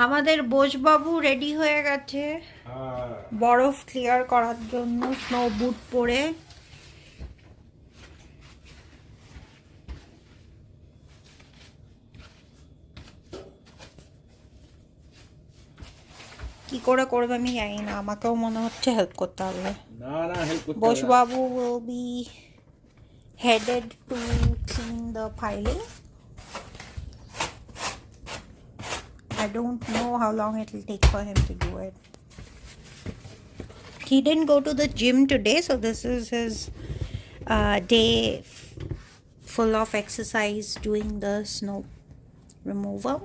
আমাদের বোসবাবু রেডি হয়ে গেছে বরফ ক্লিয়ার করার জন্য স্নো বুট পরে। কি করে করবে আমি জানি না, আমাকেও মনে হচ্ছে হেল্প করতে হবে। না না, হেল্প করতে হবে। বোসবাবু will be headed to clean the piling. I don't know how long it will take for him to do it. He didn't go to the gym today, so this is his day full of exercise doing the snow removal.